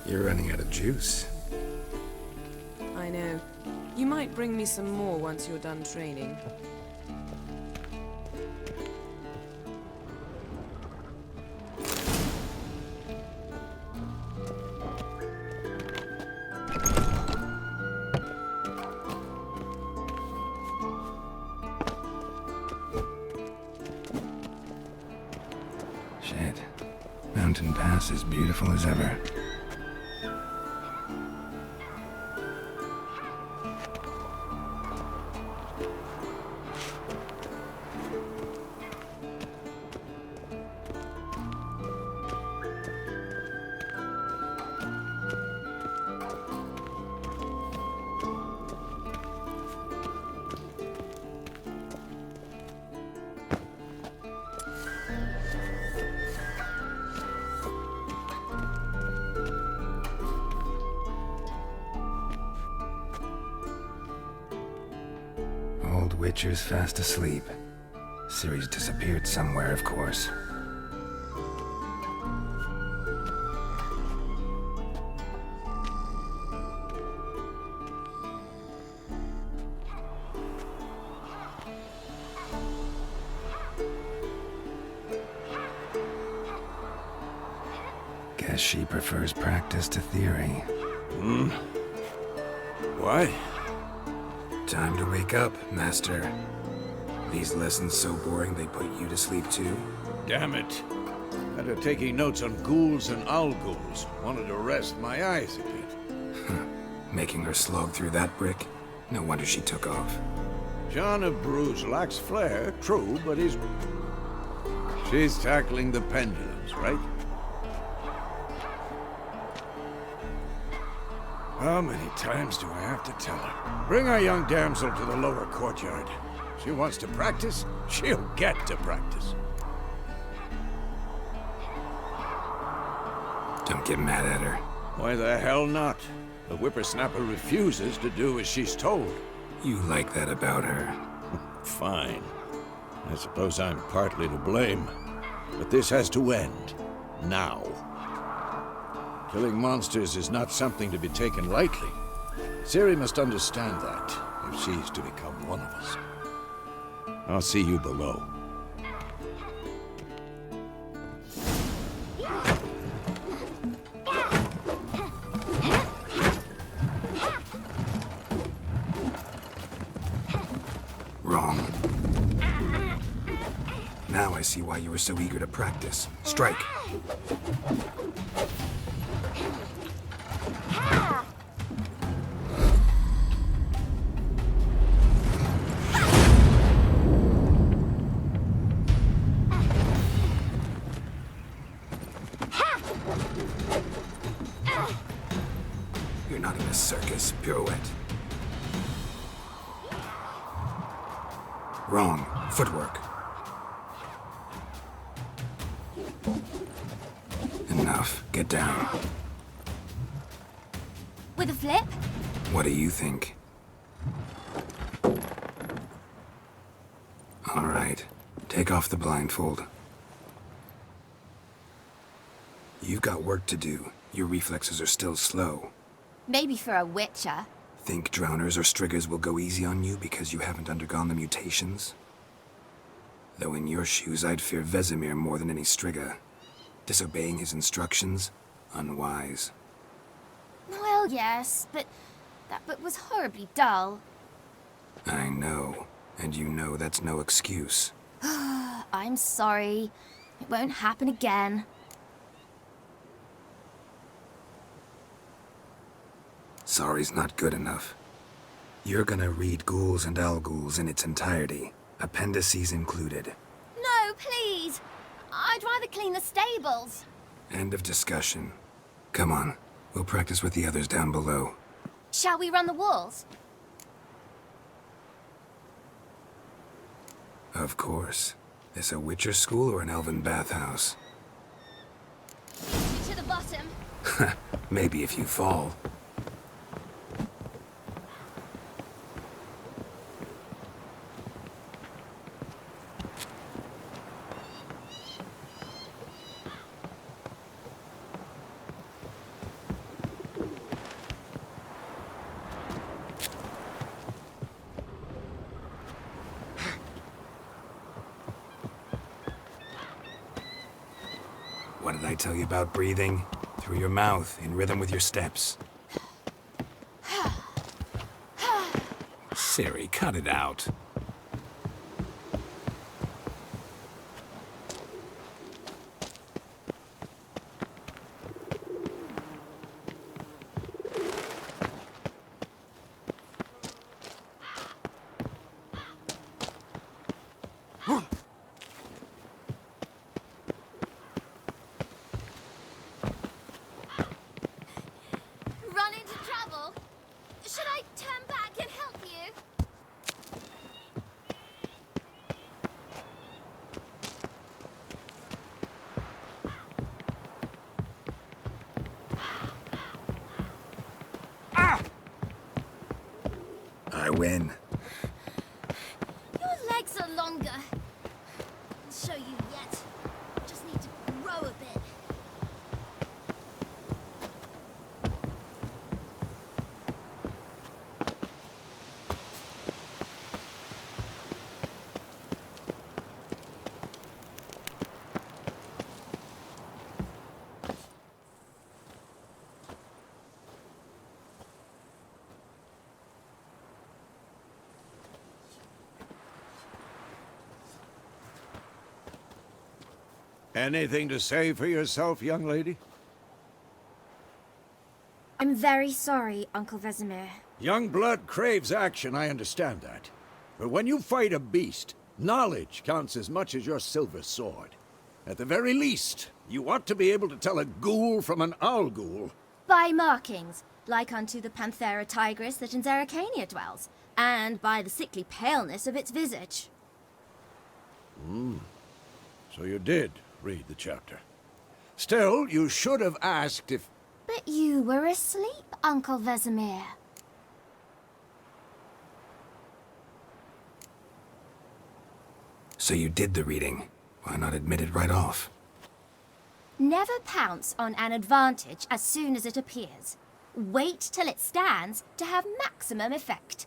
You're running out of juice. I know. You might bring me some more once you're done training. Shit. Mountain Pass is beautiful as ever. Old Witcher's fast asleep. Ciri's disappeared somewhere, of course. Guess she prefers practice to theory. Why? Time to wake up, Master. These lessons so boring they put you to sleep too? Damn it. After taking notes on ghouls and owl-ghouls, wanted to rest my eyes a bit. Making her slog through that brick? No wonder she took off. John of Bruges lacks flair, true, but he's... She's tackling the pendulums, right? How many times do I have to tell her? Bring our young damsel to the lower courtyard. She wants to practice, she'll get to practice. Don't get mad at her. Why the hell not? The whippersnapper refuses to do as she's told. You like that about her. Fine. I suppose I'm partly to blame. But this has to end. Now. Killing monsters is not something to be taken lightly. Ciri must understand that, if she's to become one of us. I'll see you below. Wrong. Now I see why you were so eager to practice. Strike! You're not in a circus. Pirouette. Wrong. Footwork. Enough. Get down. With a flip? What do you think? All right. Take off the blindfold. You've got work to do. Your reflexes are still slow. Maybe for a witcher. Think drowners or striggers will go easy on you because you haven't undergone the mutations? Though in your shoes, I'd fear Vesemir more than any strigger. Disobeying his instructions? Unwise. Well, yes, but that book was horribly dull. I know. And you know that's no excuse. I'm sorry. It won't happen again. Sorry's not good enough. You're gonna read Ghouls and Owl-Ghouls in its entirety, appendices included. No, please! I'd rather clean the stables. End of discussion. Come on, we'll practice with the others down below. Shall we run the walls? Of course. This a Witcher school or an elven bathhouse? To the bottom. Maybe if you fall. did I tell you about breathing? Through your mouth, in rhythm with your steps. Siri, cut it out. Run into trouble? Should I turn back and help you? I win. Your legs are longer. I'll show you yet. Just need to grow a bit. Anything to say for yourself, young lady? I'm very sorry, Uncle Vesemir. Young blood craves action, I understand that. But when you fight a beast, knowledge counts as much as your silver sword. At the very least, you ought to be able to tell a ghoul from an owl ghoul. By markings, like unto the Panthera tigris that in Zeracania dwells, and by the sickly paleness of its visage. So you did read the chapter. Still, you should have asked if... But you were asleep, Uncle Vesemir. So you did the reading. Why not admit it right off? Never pounce on an advantage as soon as it appears. Wait till it stands to have maximum effect.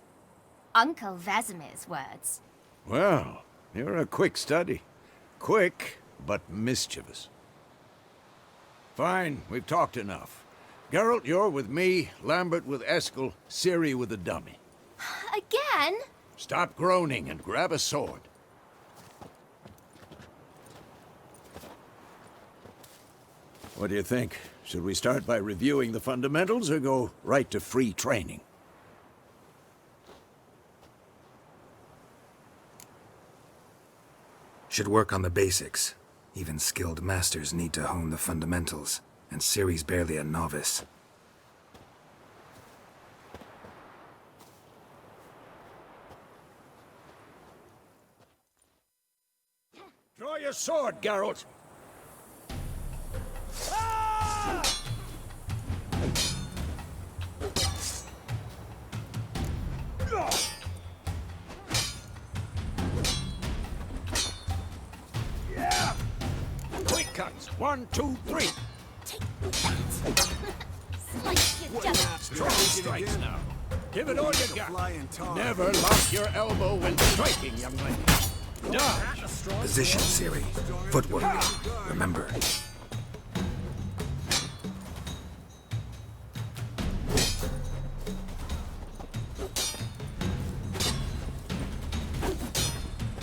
Uncle Vesemir's words. Well, you're a quick study. Quick, but mischievous. Fine, we've talked enough. Geralt, you're with me, Lambert with Eskel, Ciri with the dummy. Again? Stop groaning and grab a sword. What do you think? Should we start by reviewing the fundamentals or go right to free training? Should work on the basics. Even skilled masters need to hone the fundamentals, and Ciri's barely a novice. Draw your sword, Geralt! Yeah! Quick cuts! 1, 2, 3! Take that! Slice your juggernaut. Strong strikes now. Give it all you got. Never lock your elbow when striking, young lady. Dodge! Position, Ciri. Footwork. Remember.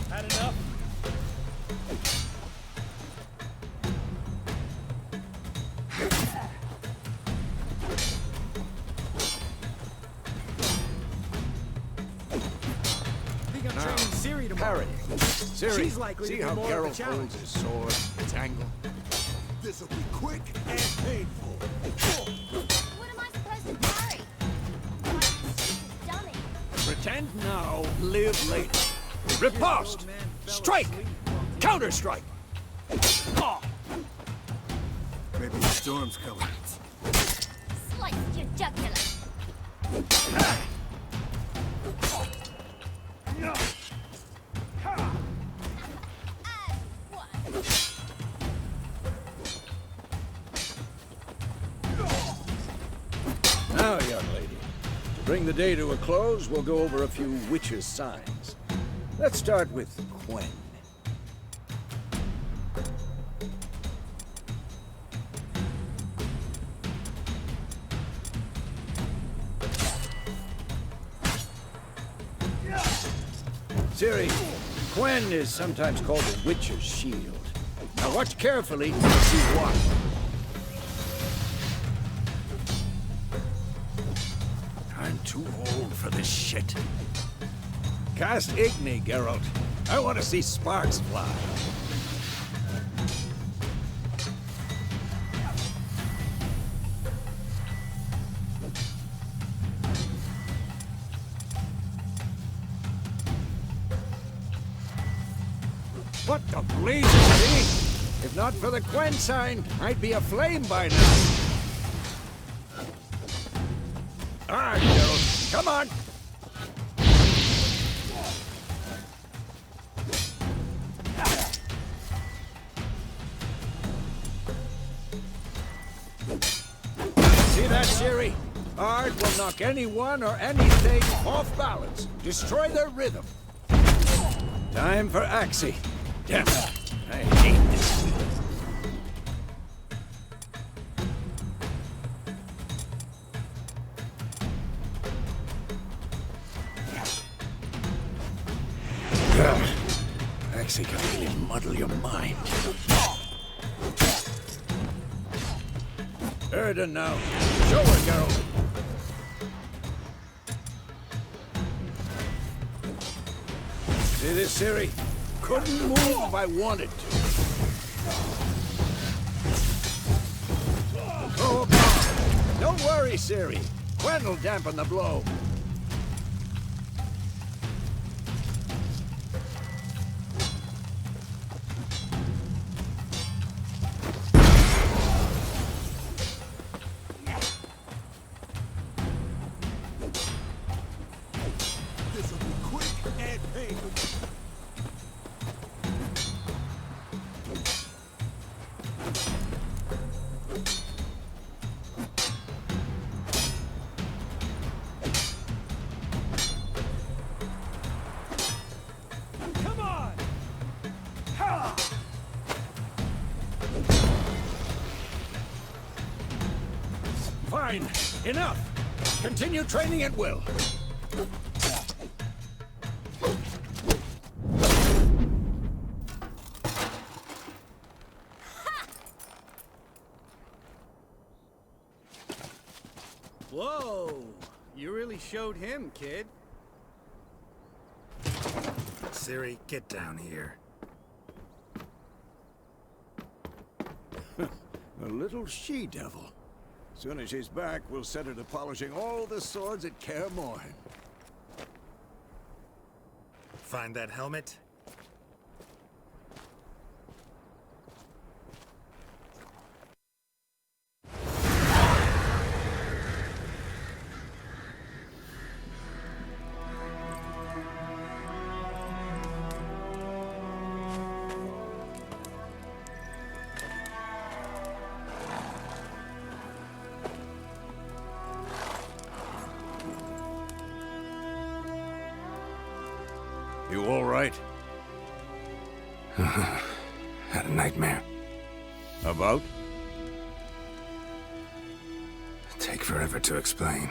Had enough? Think I'm training Ciri tomorrow. Parry. Ciri, She's likely to see be how more of a Geralt challenge. holds his sword, its angle? This'll be quick and painful. What am I supposed to carry? I'm a stupid dummy. Pretend now, live later. Riposte! Strike! Counter-strike! Oh. Maybe the storm's coming. Slice your jugular. And one. Now, young lady, to bring the day to a close, we'll go over a few witches' signs. Let's start with Quen. Ciri, Quen is sometimes called the Witcher's Shield. Now watch carefully and see why. I'm too old for this shit. Cast Igni, Geralt. I want to see sparks fly. What the blazes be? If not for the Quen sign, I'd be aflame by now. All right, Geralt, come on. See that, Ciri? Art will knock anyone or anything off balance, destroy their rhythm. Time for Axie. Damn it, I hate this. Axie can really muddle your mind. Erden now. Show her, Geralt. See this, Ciri? Couldn't move if I wanted to. Throw a bomb. Don't worry, Ciri. Quen will dampen the blow. This'll be quick and painful. Come on! Ha! Fine. Enough. Continue training at will. Whoa! You really showed him, kid. Ciri, get down here. A little she-devil. Soon as she's back, we'll set her to polishing all the swords at Kaer Morhen. Find that helmet? You all right? Had a nightmare. About? Take forever to explain.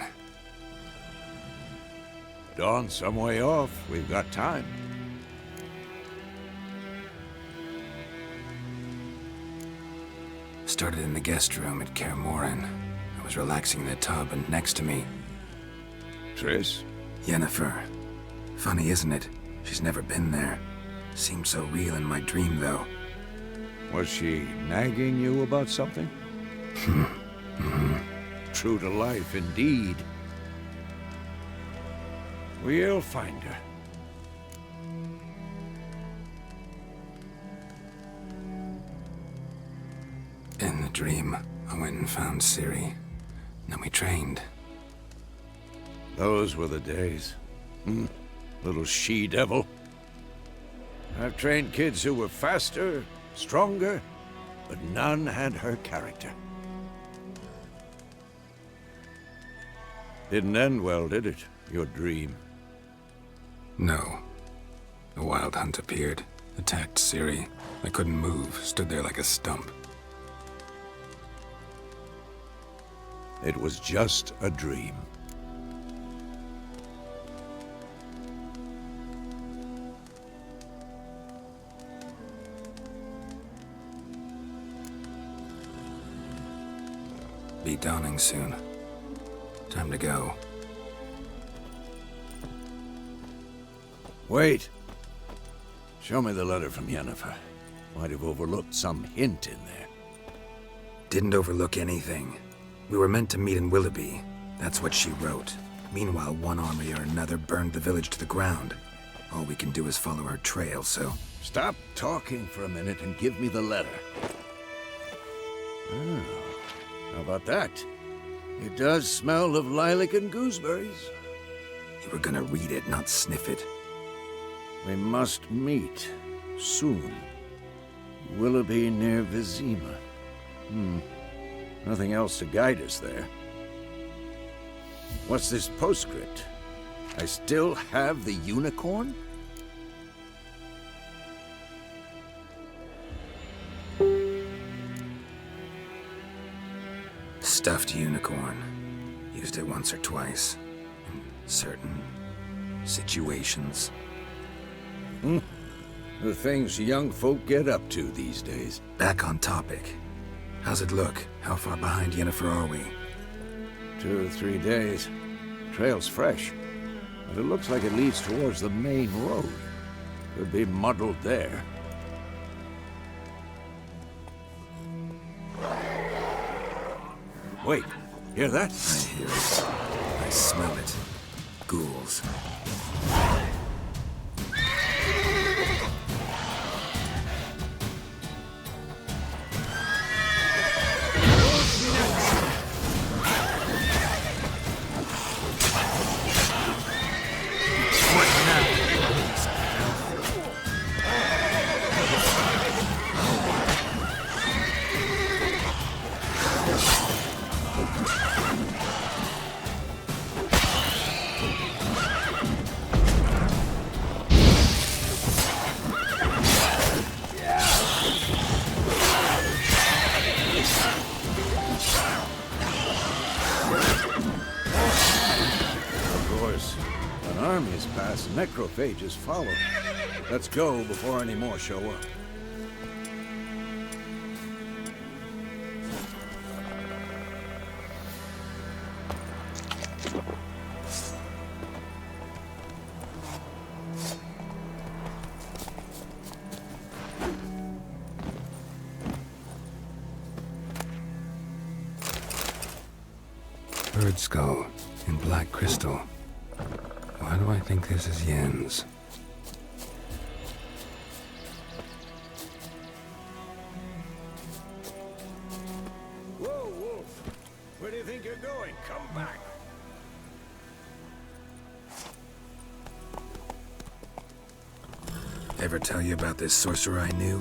Dawn's some way off. We've got time. Started in the guest room at Kaer Morhen. I was relaxing in the tub, and next to me, Triss? Yennefer. Funny, isn't it? She's never been there. Seemed so real in my dream, though. Was she nagging you about something? True to life, indeed. We'll find her. In the dream, I went and found Ciri. Then we trained. Those were the days. Little she-devil. I've trained kids who were faster, stronger, but none had her character. Didn't end well, did it? Your dream? No. The Wild Hunt appeared, attacked Ciri. I couldn't move, stood there like a stump. It was just a dream. be dawning soon. Time to go. Wait. Show me the letter from Yennefer. Might have overlooked some hint in there. Didn't overlook anything. We were meant to meet in Willoughby. That's what she wrote. Meanwhile, one army or another burned the village to the ground. All we can do is follow her trail, so... Stop talking for a minute and give me the letter. Oh, how about that? It does smell of lilac and gooseberries. You were gonna read it, not sniff it. We must meet soon. Willoughby near Vizima. Nothing else to guide us there. What's this postscript? I still have the unicorn? Stuffed unicorn. Used it once or twice. In certain situations. The things young folk get up to these days. Back on topic. How's it look? How far behind Yennefer are we? 2 or 3 days. Trail's fresh, but it looks like it leads towards the main road. Could be muddled there. Wait, hear that? I hear it. I smell it. Ghouls. Necrophages follow. Let's go before any more show up. Bird skull in black crystal. Why do I think this is Yen's? Whoa, Wolf! Where do you think you're going? Come back! Ever tell you about this sorcerer I knew?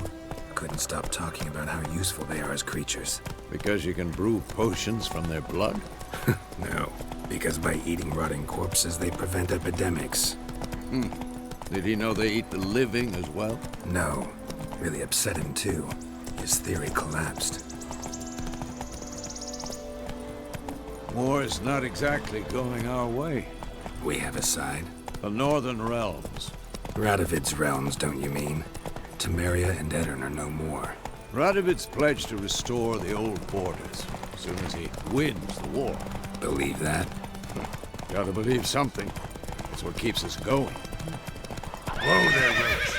Couldn't stop talking about how useful they are as creatures. Because you can brew potions from their blood? No, because by eating rotting corpses, they prevent epidemics. Did he know they eat the living as well? No. Really upset him, too. His theory collapsed. War's not exactly going our way. We have a side. The Northern Realms. Radovid's realms, don't you mean? Temeria and Edirn are no more. Radovid's pledged to restore the old borders as soon as he wins the war. Believe that? Gotta believe something. It's what keeps us going. Whoa there, Witch!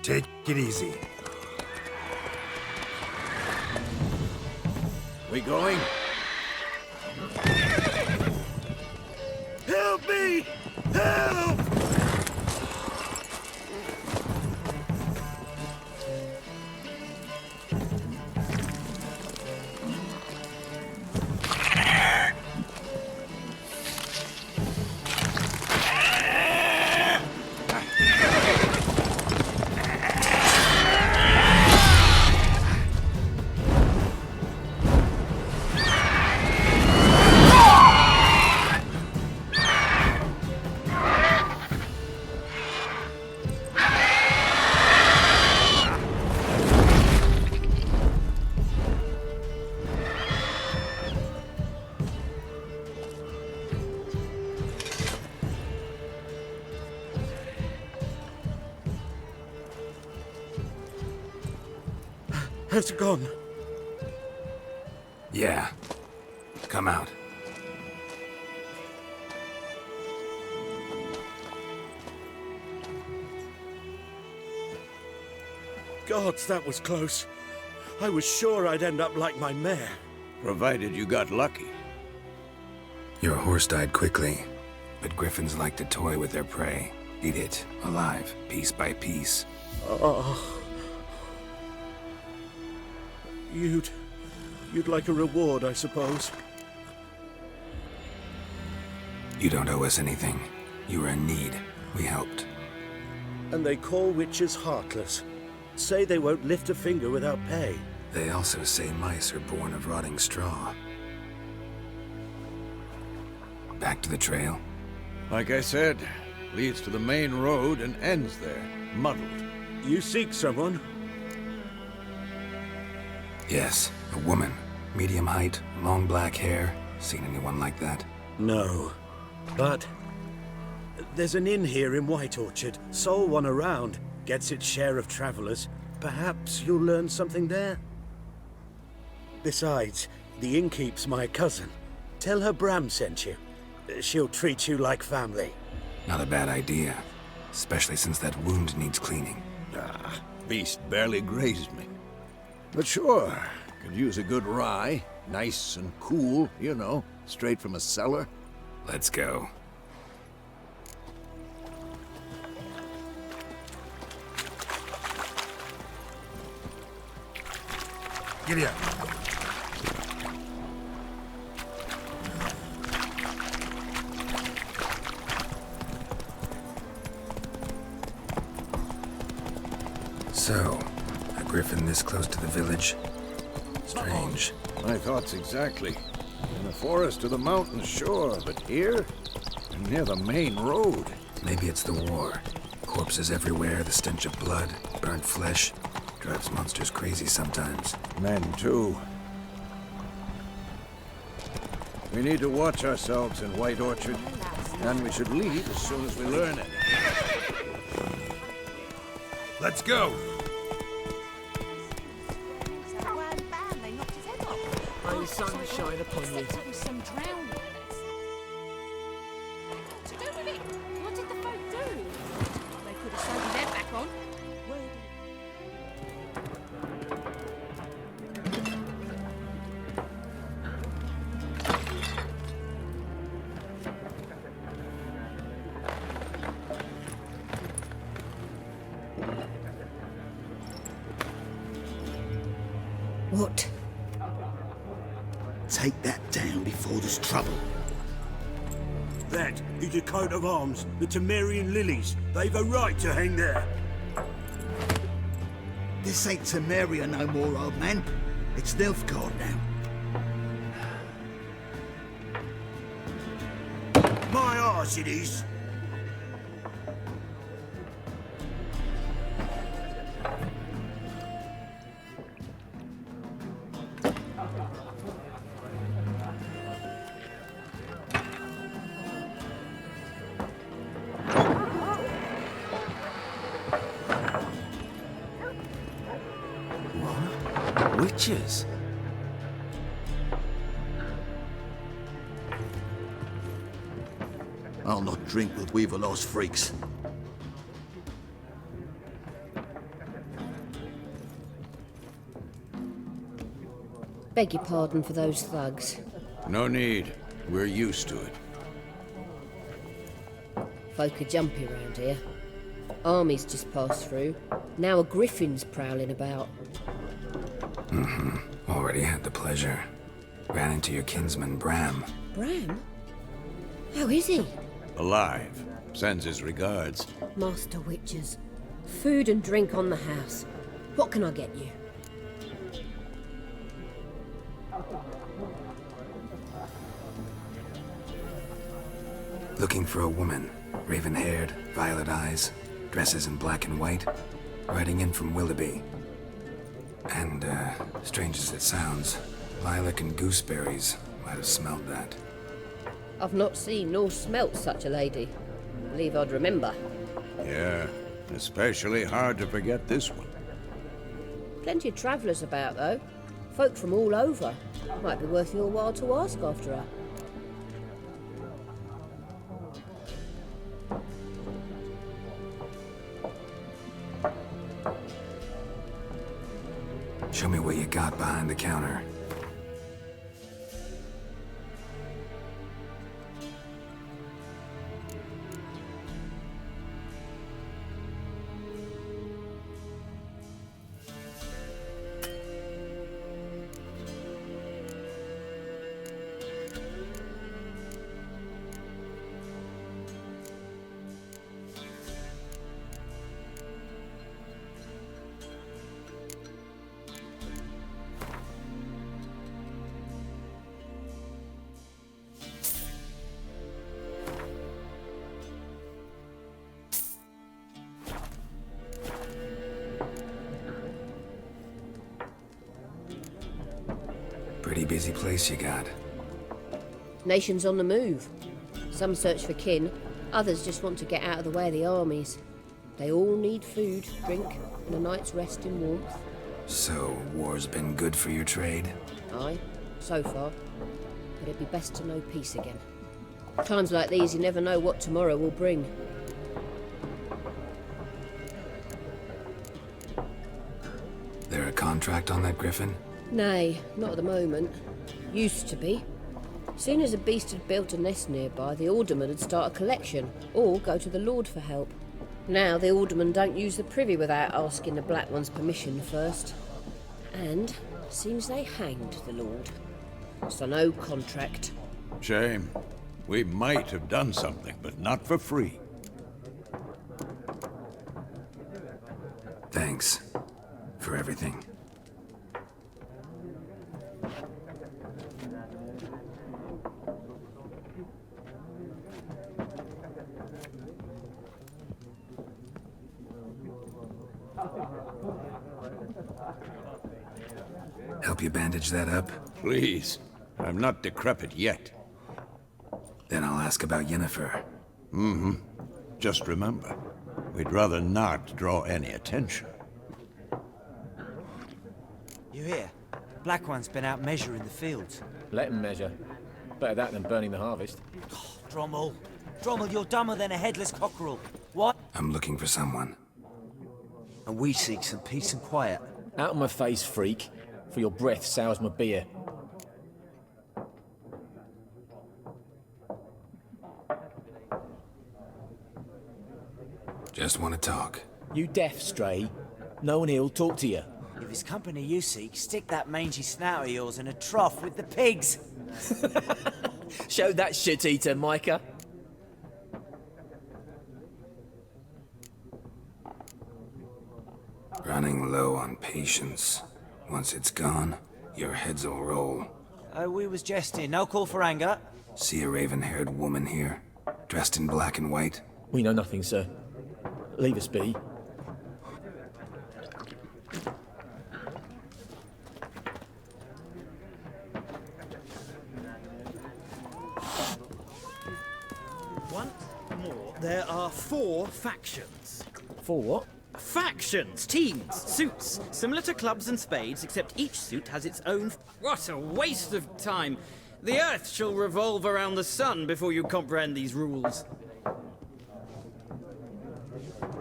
Take it easy. We going? Help me! Help! has gone. Yeah. Come out. Gods, that was close. I was sure I'd end up like my mare. Provided you got lucky. Your horse died quickly, but griffins like to toy with their prey. Eat it, alive, piece by piece. Oh. You'd like a reward, I suppose. You don't owe us anything. You were in need. We helped. And they call witches heartless. Say they won't lift a finger without pay. They also say mice are born of rotting straw. Back to the trail? Like I said, leads to the main road and ends there, muddled. You seek someone? Yes, a woman. Medium height, long black hair. Seen anyone like that? No. But there's an inn here in White Orchard. Sole one around. Gets its share of travelers. Perhaps you'll learn something there? Besides, the innkeep's my cousin. Tell her Bram sent you. She'll treat you like family. Not a bad idea. Especially since that wound needs cleaning. Ah, beast barely grazed me. But sure, could use a good rye. Nice and cool, you know, straight from a cellar. Let's go. Giddy up. So, a griffin this close to the village? Strange. My thoughts exactly. In the forest or the mountains, sure, but here? Near the main road. Maybe it's the war. Corpses everywhere, the stench of blood, burnt flesh. Drives monsters crazy sometimes. Men, too. We need to watch ourselves in White Orchard, and we should leave as soon as we learn it. Let's go! May the sun shine upon you. Some drowning. To do with it? What did the folk do? They could have sewn their back on. What? Take that down before there's trouble. That is a coat of arms, the Temerian lilies. They've a right to hang there. This ain't Temeria no more, old man. It's Nilfgaard now. My arse it is. Witches? I'll not drink with Weaverlost freaks. Beg your pardon for those thugs. No need. We're used to it. Folk are jumpy around here. Armies just passed through. Now a griffin's prowling about. Already had the pleasure. Ran into your kinsman, Bram. Bram? How is he? Alive. Sends his regards. Master Witches. Food and drink on the house. What can I get you? Looking for a woman. Raven-haired, violet eyes, dresses in black and white. Riding in from Willoughby. And, strange as it sounds, lilac and gooseberries might have smelled that. I've not seen nor smelt such a lady. Believe I'd remember. Yeah, especially hard to forget this one. Plenty of travellers about, though. Folk from all over. Might be worth your while to ask after her. Show me what you got behind the counter. Pretty busy place you got. Nations on the move. Some search for kin, others just want to get out of the way of the armies. They all need food, drink, and a night's rest in warmth. So, war's been good for your trade? Aye, so far. But it'd be best to know peace again. Times like these, you never know what tomorrow will bring. There a contract on that griffin? Nay, not at the moment. Used to be. Soon as a beast had built a nest nearby, the alderman would start a collection, or go to the Lord for help. Now the aldermen don't use the privy without asking the Black One's permission first. And seems they hanged the Lord. So no contract. Shame. We might have done something, but not for free. Thanks. For everything. Help you bandage that up? Please. I'm not decrepit yet. Then I'll ask about Yennefer. Just remember, we'd rather not draw any attention. You hear? Black One's been out measuring the fields. Let him measure. Better that than burning the harvest. Drommel. Drommel, you're dumber than a headless cockerel. What? I'm looking for someone. And we seek some peace and quiet. Out of my face, freak. For your breath sours my beer. Just want to talk. You deaf, Stray? No one here'll talk to you. If it's company you seek, stick that mangy snout of yours in a trough with the pigs. Show that shit-eater, Micah. Running low on patience. Once it's gone, your heads'll roll. Oh, we was jesting. No call for anger. See a raven-haired woman here, dressed in black and white? We know nothing, sir. Leave us be. Once more, there are 4 factions. For what? Factions, teams, suits, similar to clubs and spades, except each suit has its own... What a waste of time! The Earth shall revolve around the sun before you comprehend these rules.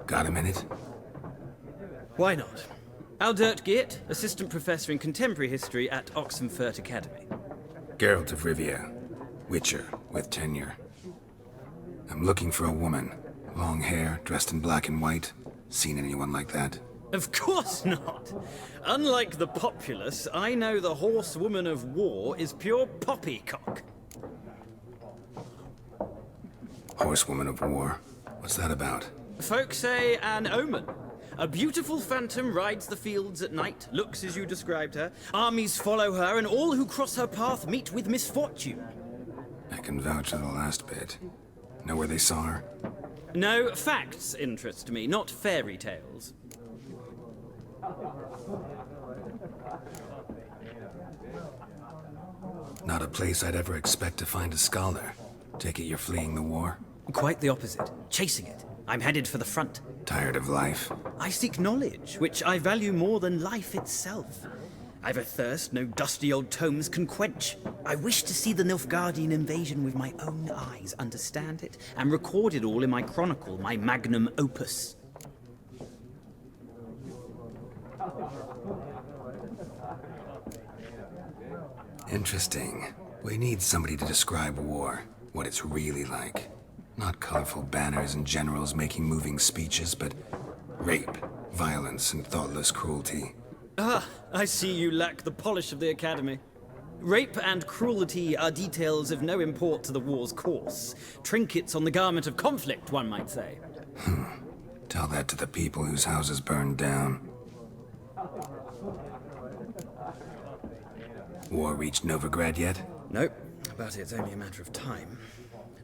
Got a minute? Why not? Aldert Geert, Assistant Professor in Contemporary History at Oxenfurt Academy. Geralt of Rivia, Witcher with tenure. I'm looking for a woman. Long hair, dressed in black and white. Seen anyone like that? Of course not! Unlike the populace, I know the horsewoman of war is pure poppycock. Horsewoman of war? What's that about? Folk say an omen. A beautiful phantom rides the fields at night, looks as you described her. Armies follow her, and all who cross her path meet with misfortune. I can vouch for the last bit. Know where they saw her? No, facts interest me, not fairy tales. Not a place I'd ever expect to find a scholar. Take it you're fleeing the war? Quite the opposite. Chasing it. I'm headed for the front. Tired of life? I seek knowledge, which I value more than life itself. I've a thirst no dusty old tomes can quench. I wish to see the Nilfgaardian invasion with my own eyes, understand it, and record it all in my chronicle, my magnum opus. Interesting. We need somebody to describe war, what it's really like. Not colorful banners and generals making moving speeches, but rape, violence, and thoughtless cruelty. Ah, I see you lack the polish of the Academy. Rape and cruelty are details of no import to the war's course. Trinkets on the garment of conflict, one might say. Tell that to the people whose houses burned down. War reached Novigrad yet? Nope, but it's only a matter of time.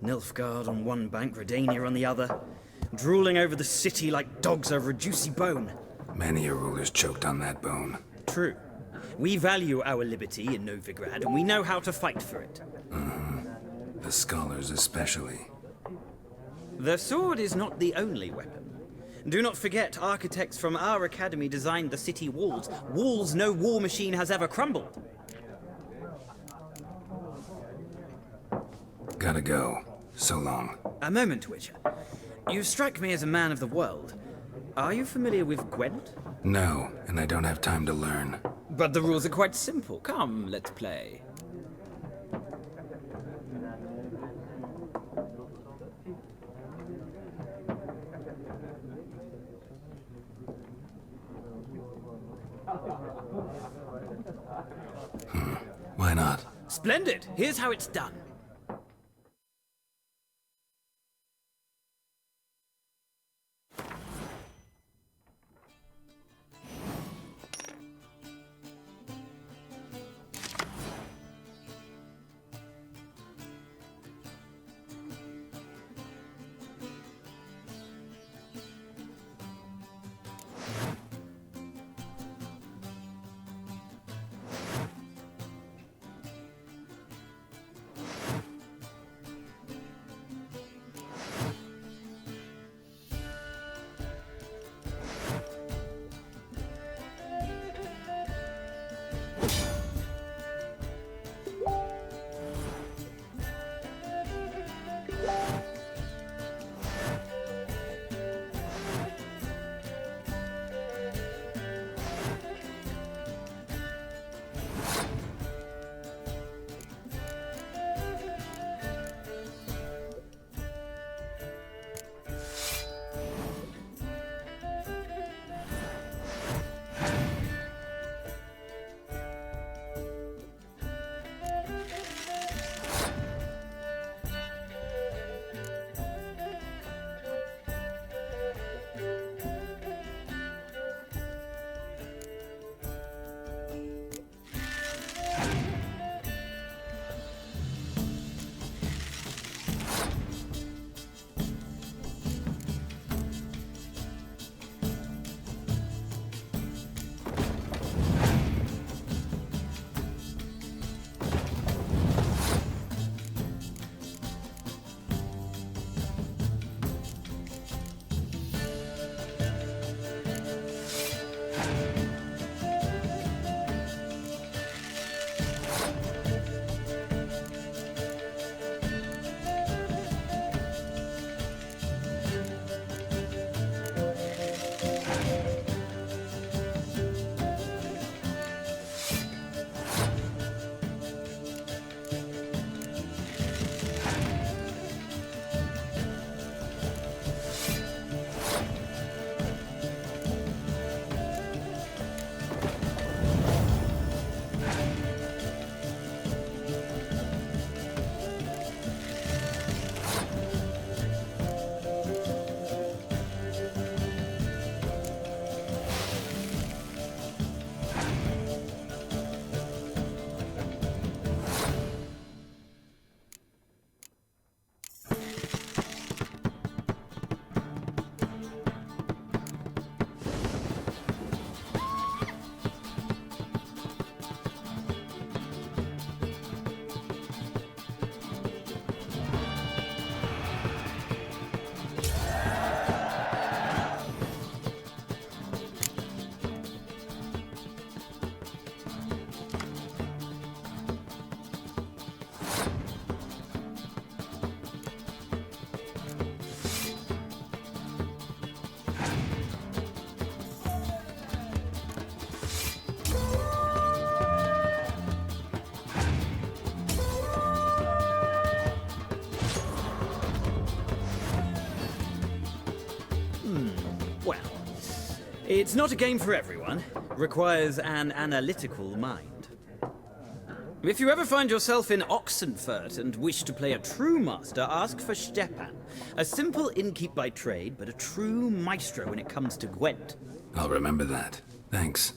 Nilfgaard on one bank, Redania on the other, drooling over the city like dogs over a juicy bone. Many a ruler's choked on that bone. True. We value our liberty in Novigrad, and we know how to fight for it. The scholars especially. The sword is not the only weapon. Do not forget, architects from our academy designed the city walls. Walls no war machine has ever crumbled. Gotta go. So long. A moment, Witcher. You strike me as a man of the world. Are you familiar with Gwent? No, and I don't have time to learn. But the rules are quite simple. Come, let's play. Why not? Splendid! Here's how it's done. It's not a game for everyone. Requires an analytical mind. If you ever find yourself in Oxenfurt and wish to play a true master, ask for Stepan. A simple innkeep by trade, but a true maestro when it comes to Gwent. I'll remember that. Thanks.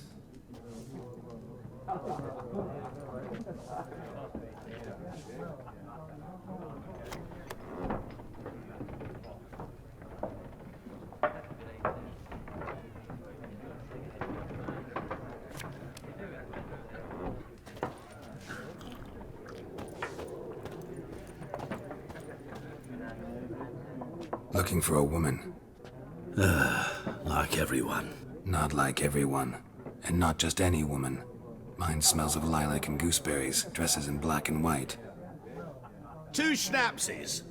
Looking for a woman. Like everyone. Not like everyone. And not just any woman. Mine smells of lilac and gooseberries, dresses in black and white. 2 schnapsies.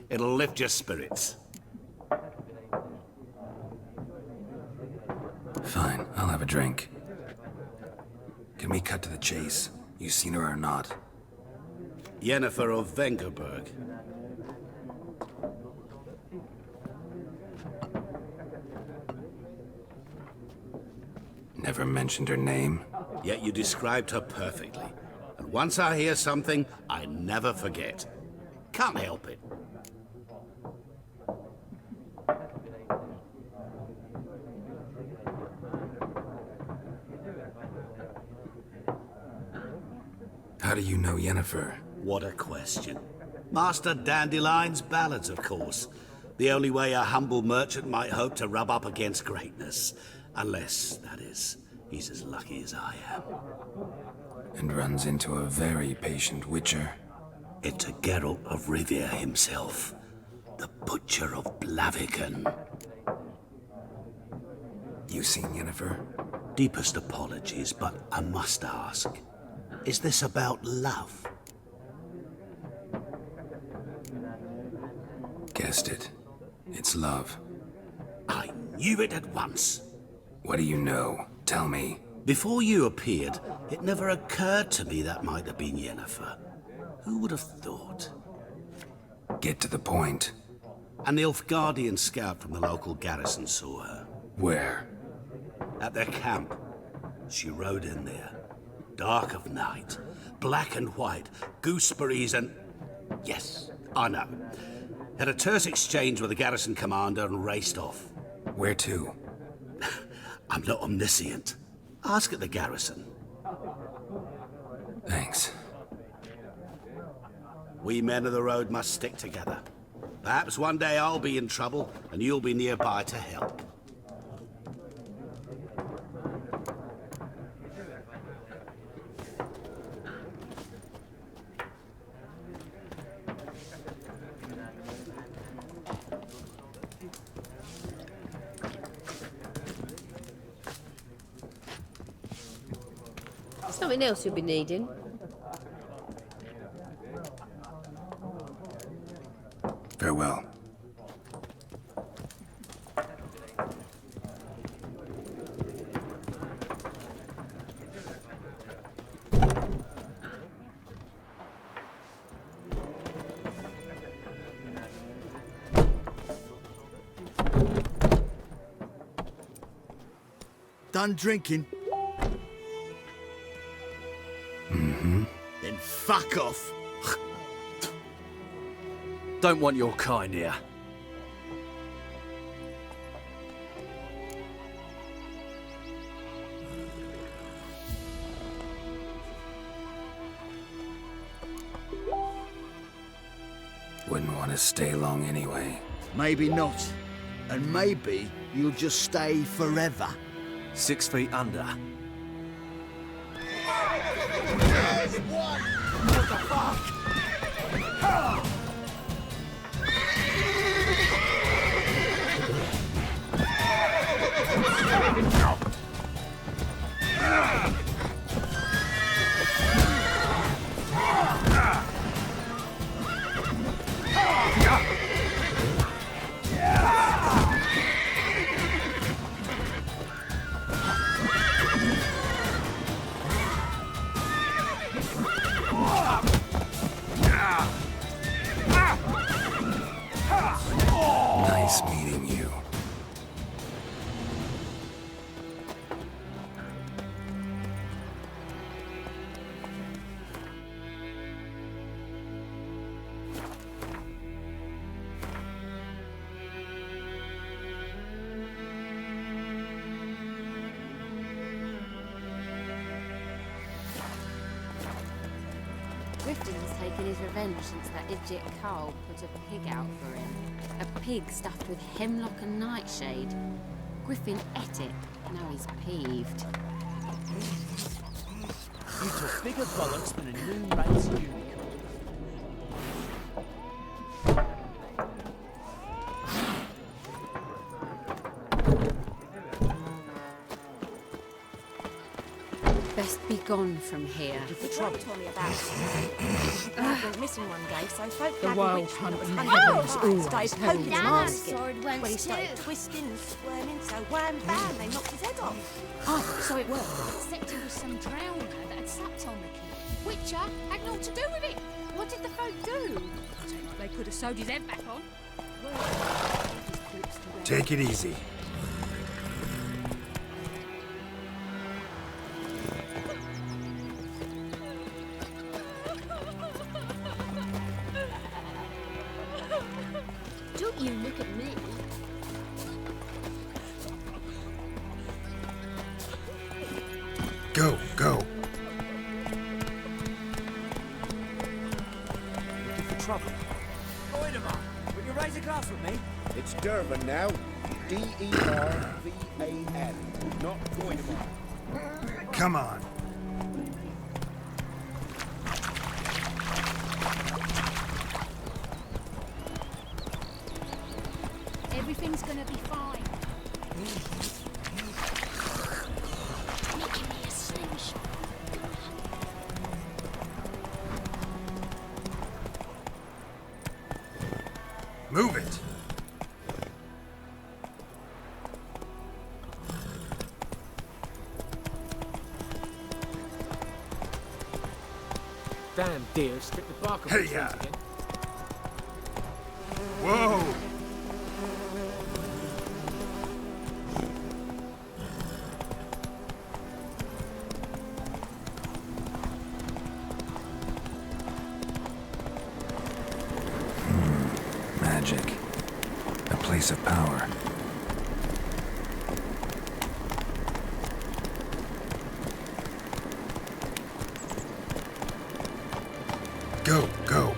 It'll lift your spirits. Fine, I'll have a drink. Can we cut to the chase? You seen her or not? Yennefer of Vengerberg. Never mentioned her name. Yet you described her perfectly. And once I hear something, I never forget. Can't help it. How do you know Yennefer? What a question. Master Dandelion's ballads, of course. The only way a humble merchant might hope to rub up against greatness. Unless, that is, he's as lucky as I am. And runs into a very patient witcher. It's a Geralt of Rivia himself. The Butcher of Blaviken. You seen Yennefer? Deepest apologies, but I must ask. Is this about love? Guessed it. It's love. I knew it at once. What do you know? Tell me. Before you appeared, it never occurred to me that might have been Yennefer. Who would have thought? Get to the point. An Nilfgaardian scout from the local garrison saw her. Where? At their camp. She rode in there. Dark of night. Black and white. Gooseberries and... Yes, I know. Had a terse exchange with the garrison commander and raced off. Where to? I'm not omniscient. Ask at the garrison. Thanks. We men of the road must stick together. Perhaps one day I'll be in trouble and you'll be nearby to help. Something else you'll be needing. Farewell. Done drinking? Mm-hmm. Then fuck off. Don't want your kind here. Wouldn't want to stay long anyway. Maybe not. And maybe you'll just stay forever. 6 feet under. What the fuck? Nice meeting you. Grifton has taken his revenge since that idiot Carl put a pig out for him. A pig stuffed with hemlock and nightshade. Griffin ate it. Now he's peeved. You took bigger bollocks than a noon-raised unicorn. Best be gone from here. The trouble told me about it. I went missing one day, so folk The had wild witch hunt was in hung heaven over is his always eyes, terrible. poking him Dan's asking. sword went When he started too. twisting and squirming, so wham bam, they knocked his head off. Oh, so it worked. Except it was some drowner that had supped on the kid. Witcher had naught to do with it. What did the folk do? They could have sewed his head back on. Take it easy. Don't you look at me. Go, go. Looking for trouble. Oidemar, will you raise a glass with me? It's Dervan now. D-E-R-V-A-N. Not Goidemar. Come on. Everything's gonna be fine. Making me a slingshot. Move it. Damn deer, strip the bark off Hey, the yeah. trees again. Whoa! Magic. A place of power. Go, go.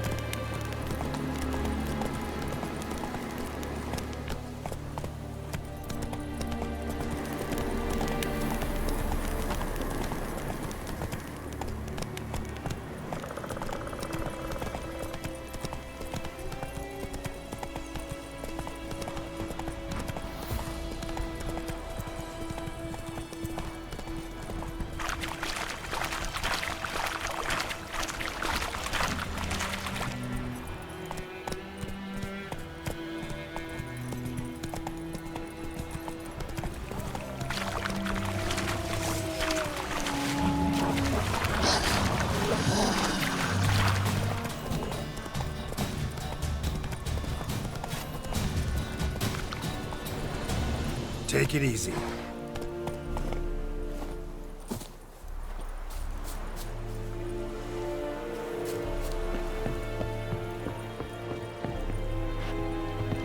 Take it easy.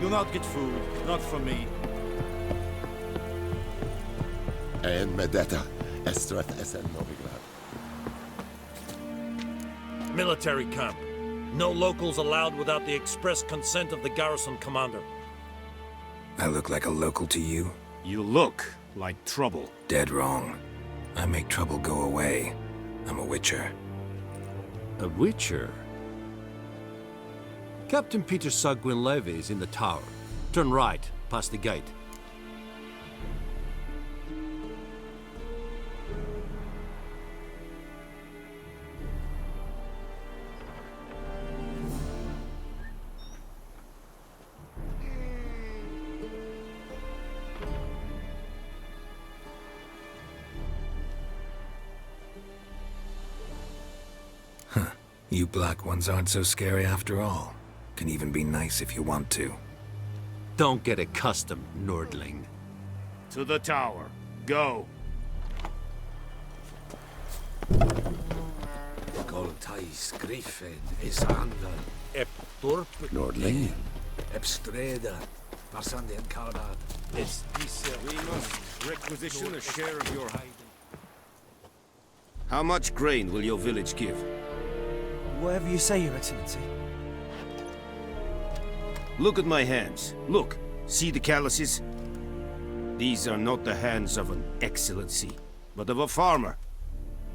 You'll not get food. Not from me. En med detta Estrath SN Novigrad. Military camp. No locals allowed without the express consent of the garrison commander. I look like a local to you? You look like trouble. Dead wrong. I make trouble go away. I'm a witcher. A witcher? Captain Peter Sagwin Levy is in the tower. Turn right, past the gate. You black ones aren't so scary after all. Can even be nice if you want to. Don't get accustomed, Nordling. To the tower. Go. Goltais Griffin is under. Nordling. Ebstreda. Parsandi and Cardad. We must requisition a share of your hiding. How much grain will your village give? Whatever you say, Your Excellency. Look at my hands. Look. See the calluses? These are not the hands of an excellency, but of a farmer.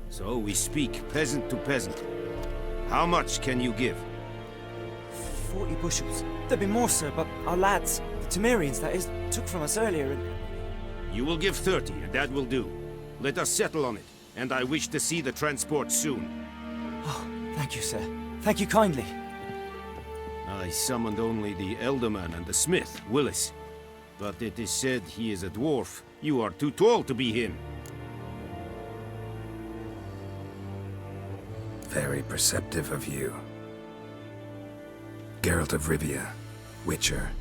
So we speak peasant to peasant. How much can you give? 40 bushels. There'd be more, sir, but our lads, the Temerians, that is, took from us earlier and... You will give 30, and that will do. Let us settle on it, and I wish to see the transport soon. Oh, thank you, sir. Thank you kindly. I summoned only the Elderman and the smith, Willis. But it is said he is a dwarf. You are too tall to be him. Very perceptive of you. Geralt of Rivia, Witcher.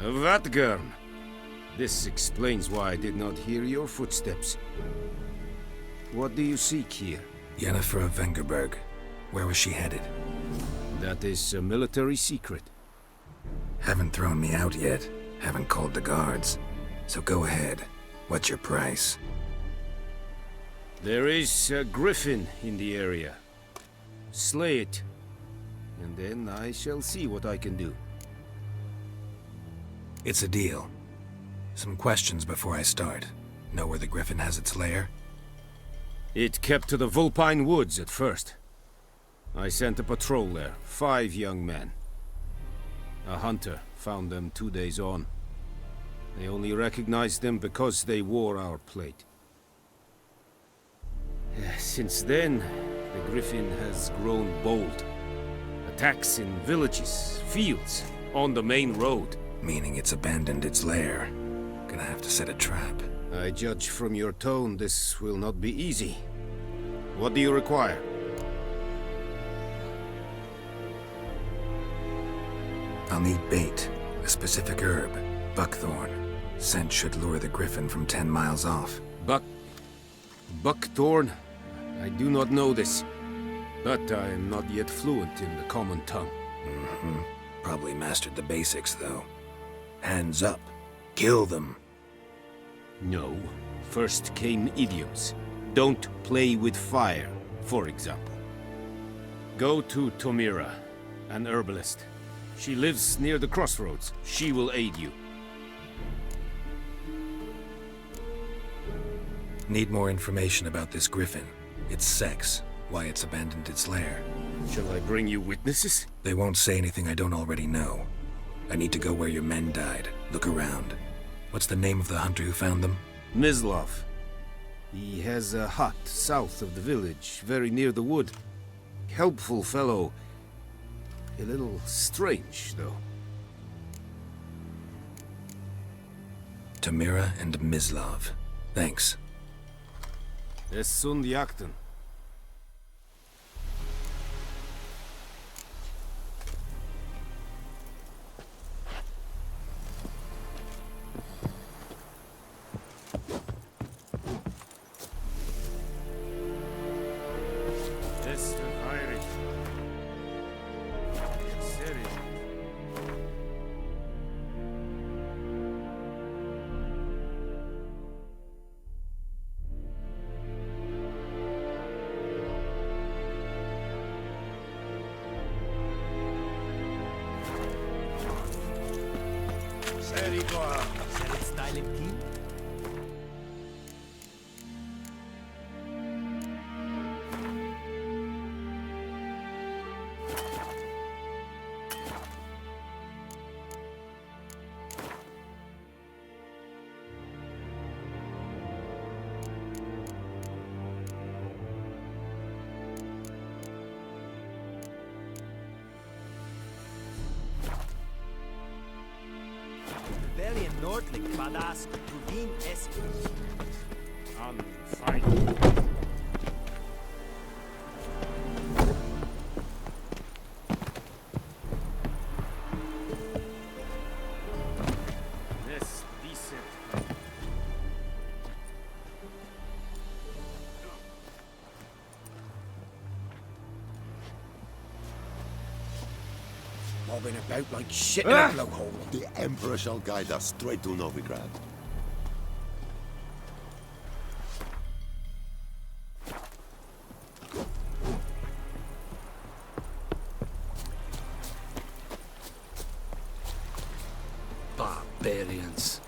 Vatgern! This explains why I did not hear your footsteps. What do you seek here? Yennefer of Vengerberg. Where was she headed? That is a military secret. Haven't thrown me out yet. Haven't called the guards. So go ahead. What's your price? There is a griffin in the area. Slay it. And then I shall see what I can do. It's a deal. Some questions before I start. Know where the griffin has its lair? It kept to the Vulpine Woods at first. I sent a patrol there, 5 young men. A hunter found them 2 days on. They only recognized them because they wore our plate. Since then, the griffin has grown bold. Attacks in villages, fields, on the main road. Meaning it's abandoned its lair. Gonna have to set a trap. I judge from your tone this will not be easy. What do you require? I'll need bait, a specific herb, buckthorn. Scent should lure the griffin from 10 miles off. Buckthorn? I do not know this, but I am not yet fluent in the common tongue. Probably mastered the basics, though. Hands up. Kill them. No. First came idioms. Don't play with fire, for example. Go to Tomira, an herbalist. She lives near the crossroads. She will aid you. Need more information about this griffin. Its sex, why it's abandoned its lair. Shall I bring you witnesses? They won't say anything I don't already know. I need to go where your men died. Look around. What's the name of the hunter who found them? Mislav. He has a hut south of the village, very near the wood. Helpful fellow. A little strange, though. Tamira and Mislav. Thanks. Es sunt jakten. Rebellion Nordlich Badas Rudin S. On fight. This decent. Bobbing about like shit in a blowhole. The Emperor shall guide us straight to Novigrad. experience.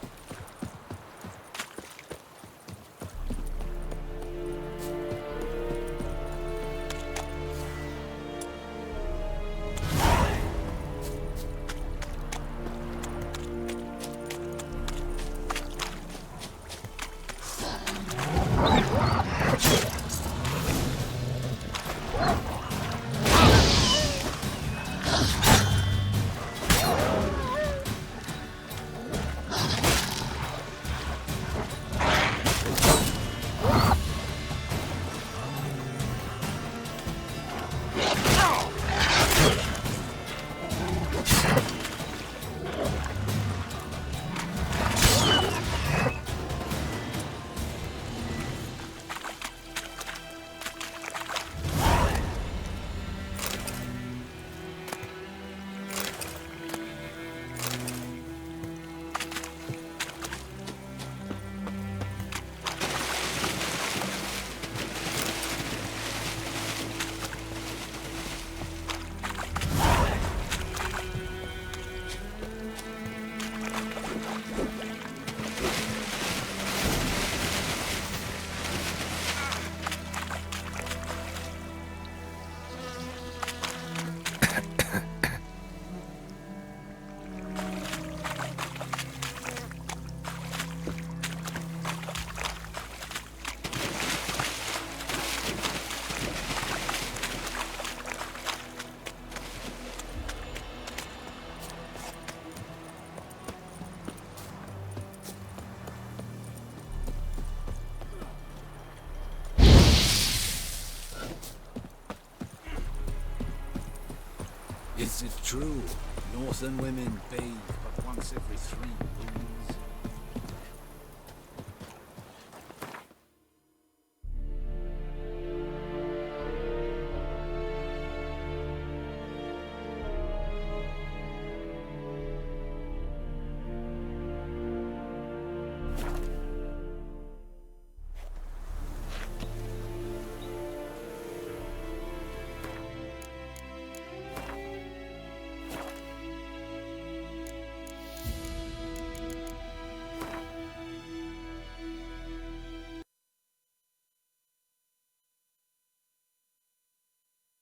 Is it true? Northern women bathe but once every 3 moons?